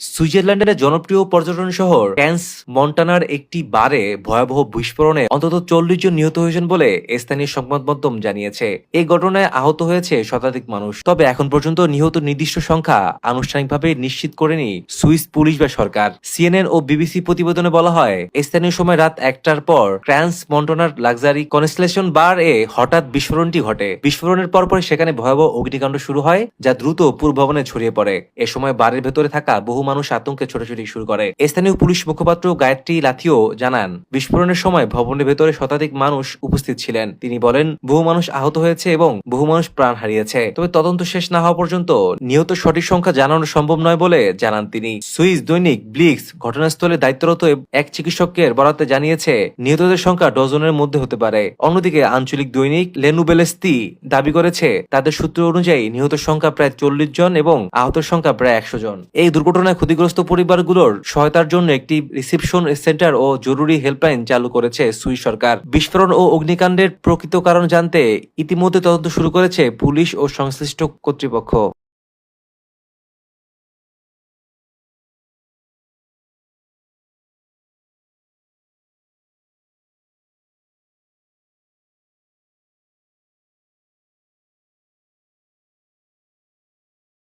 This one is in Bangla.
সুইজারল্যান্ডের জনপ্রিয় পর্যটন শহর ক্যান্স মন্টানার একটি বারে ভয়াবহ বিস্ফোরণে অন্তত 40 জন নিহত হয়েছেন বলে স্থানীয় সংবাদ মাধ্যম জানিয়েছে। এই ঘটনায় আহত হয়েছে শতাধিক মানুষ, তবে এখন পর্যন্ত নিহত নির্দিষ্ট সংখ্যা আনুষ্ঠানিকভাবে নিশ্চিত করেনি সুইস পুলিশ বা সরকার। সিএনএন ও বিবিসি প্রতিবেদনে বলা হয়, স্থানীয় সময় রাত 1টার পর ক্যান্স মন্টানার লাক্সারি কনস্টেলেশন বার এ হঠাৎ বিস্ফোরণটি ঘটে। বিস্ফোরণের পরপরই সেখানে ভয়াবহ অগ্নিকাণ্ড শুরু হয়, যা দ্রুত পুরো ভবনে ছড়িয়ে পড়ে। এ সময় বারের ভেতরে থাকা বহু মানুষ আতঙ্কে ছোটাছুটি শুরু করে। স্থানীয় পুলিশ মুখপাত্র গায়ত্রী লাথিও জানান, বিস্ফোরণের সময় ভবনের ভেতরে শতাধিক মানুষ উপস্থিত ছিলেন। তিনি বলেন, বহু মানুষ আহত হয়েছে এবং বহু মানুষ প্রাণ হারিয়েছে, তবে তদন্ত শেষ না হওয়া পর্যন্ত নিহত সঠিক সংখ্যা জানানো সম্ভব নয় বলে জানান তিনি। সুইস দৈনিক ব্লিক্স ঘটনাস্থলে দায়িত্বরত এক চিকিৎসকের বরাতে জানিয়েছে, নিহতদের সংখ্যা ডজনের মধ্যে হতে পারে। অন্যদিকে আঞ্চলিক দৈনিক লেনুবেলেস্তি দাবি করেছে, তাদের সূত্র অনুযায়ী নিহত সংখ্যা প্রায় 40 জন এবং আহতের সংখ্যা প্রায় 100 জন। এই দুর্ঘটনায় ক্ষতিগ্রস্ত পরিবারগুলোর সহায়তার জন্য একটি রিসেপশন সেন্টার ও জরুরি হেল্পলাইন চালু করেছে সুইস সরকার। বিস্ফোরণ ও অগ্নিকাণ্ডের প্রকৃত কারণ জানতে ইতিমধ্যে তদন্ত শুরু করেছে পুলিশ ও সংশ্লিষ্ট কর্তৃপক্ষ।